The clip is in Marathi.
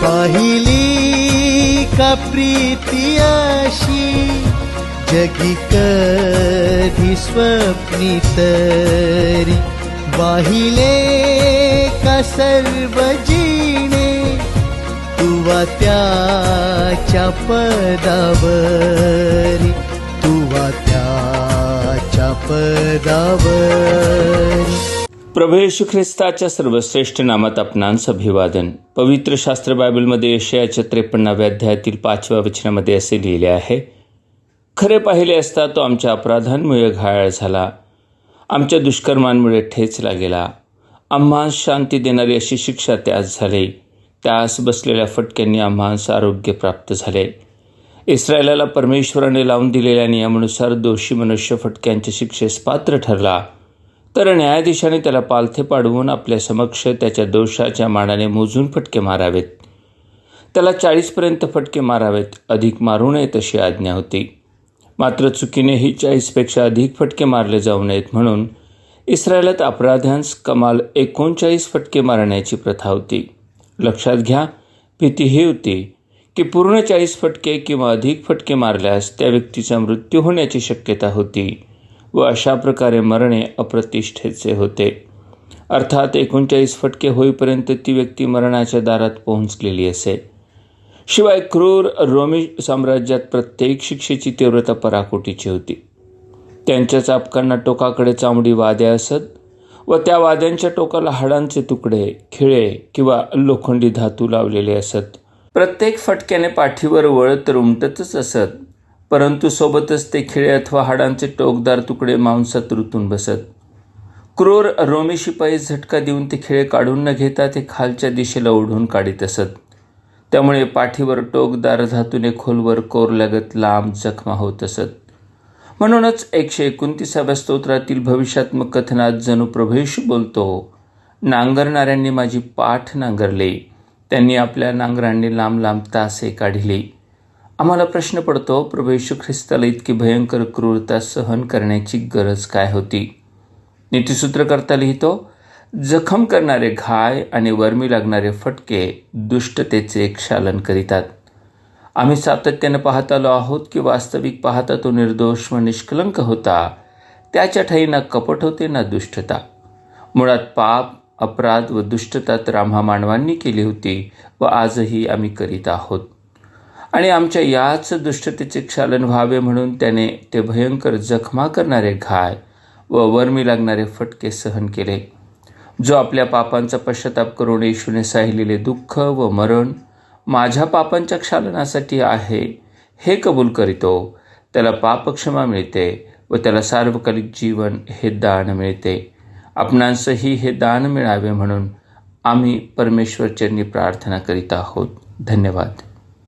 पाहिली का प्रीती अशी जगी कधी स्वप्नी तरी, वाहिले का सर्व जीणे तुवा त्याच्या पदावरी, तुवा त्याच्या पदावरी. प्रभू येशू ख्रिस्ताच्या सर्वश्रेष्ठ नामात आपणांस अभिवादन. पवित्र शास्त्र बायबलमध्ये यशायाच्या 53व्या अध्यायातील 5व्या वचनामध्ये असे लिहिले आहे, खरे पाहिले असता तो आमच्या अपराधांमुळे घायाळ झाला, आमच्या दुष्कर्मांमुळे ठेचला गेला. आम्हास शांती देणारी अशी शिक्षा त्यास झाली, त्यास बसलेल्या फटक्यांनी आम्हास आरोग्य प्राप्त झाले. इस्रायलाला परमेश्वराने लावून दिलेल्या नियमानुसार दोषी मनुष्य फटक्यांच्या शिक्षेस पात्र ठरला, तर न्यायाधीशाने त्याला पालथे पाडवून आपल्या समक्ष त्याच्या दोषाच्या मानाने मोजून फटके मारावेत. त्याला 40पर्यंत फटके मारावेत, अधिक मारू नये तशी आज्ञा होती. मात्र चुकीनेही 40पेक्षा अधिक फटके मारले जाऊ नयेत म्हणून इस्रायलात अपराध्यांस कमाल 39 फटके मारण्याची प्रथा होती. लक्षात घ्या, भीती ही होती की पूर्ण 40 फटके किंवा अधिक फटके मारल्यास त्या व्यक्तीचा मृत्यू होण्याची शक्यता होती व अशा प्रकारे मरणे अप्रतिष्ठेचे होते. अर्थात 39 फटके होईपर्यंत ती व्यक्ती मरणाच्या दारात पोहोचलेली असे. शिवाय क्रूर रोमी साम्राज्यात प्रत्येक शिक्षेची तीव्रता पराकोटीची होती. त्यांच्या चापकांना टोकाकडे चामडी वाद्या असत व त्या वाद्यांच्या टोकाला हाडांचे तुकडे, खिळे किंवा लोखंडी धातू लावलेले असत. प्रत्येक फटक्याने पाठीवर वळ तर उमटतच असत, परंतु सोबतच ते खिळे अथवा हाडांचे टोकदार तुकडे मांसात रुतून बसत. क्रूर रोमी शिपाई झटका देऊन ते खिळे काढून न घेता ते खालच्या दिशेला ओढून काढीत असत. त्यामुळे पाठीवर टोकदार धातूने खोलवर कोरल्यागत लांब जखमा होत असत. म्हणूनच 129व्या स्तोत्रातील भविष्यात्मक कथनात जणू प्रभू येशू बोलतो, नांगरणाऱ्यांनी माझी पाठ नांगरली, त्यांनी आपल्या नांगरांनी लांब लांब तासे काढिली. आम्हाला प्रश्न पडतो, प्रभू येशू ख्रिस्ताला इतकी भयंकर क्रूरता सहन करण्याची गरज काय होती? नीतिसूत्रकर्ता लिहितो, जखम करणारे घाय आणि वर्मी लागणारे फटके दुष्टतेचे क्षालन करीतात. आम्ही सातत्याने पाहत आलो आहोत की वास्तविक पाहता तो निर्दोष व निष्कलंक होता. त्याच्या ठाई ना कपट होते ना दुष्टता. मुळात पाप, अपराध व दुष्टता तर आम्हा मानवांनी केली होती व आजही आम्ही करीत आहोत. आणि आमच्या याच दुष्टतेचे क्षालन व्हावे म्हणून त्याने ते भयंकर जखमा करणारे घाय व वर्मी लागणारे फटके सहन केले. जो आपल्या पापांचा पश्चाताप करून येशूने सहिलेले दुःख व मरण माझ्या पापांच्या क्षालनासाठी आहे हे कबूल करीतो, त्याला पापक्षमा मिळते व त्याला सार्वकालिक जीवन हे दान मिळते. आपणांसही हे दान मिळावे म्हणून आम्ही परमेश्वरचरणी प्रार्थना करीत आहोत. धन्यवाद.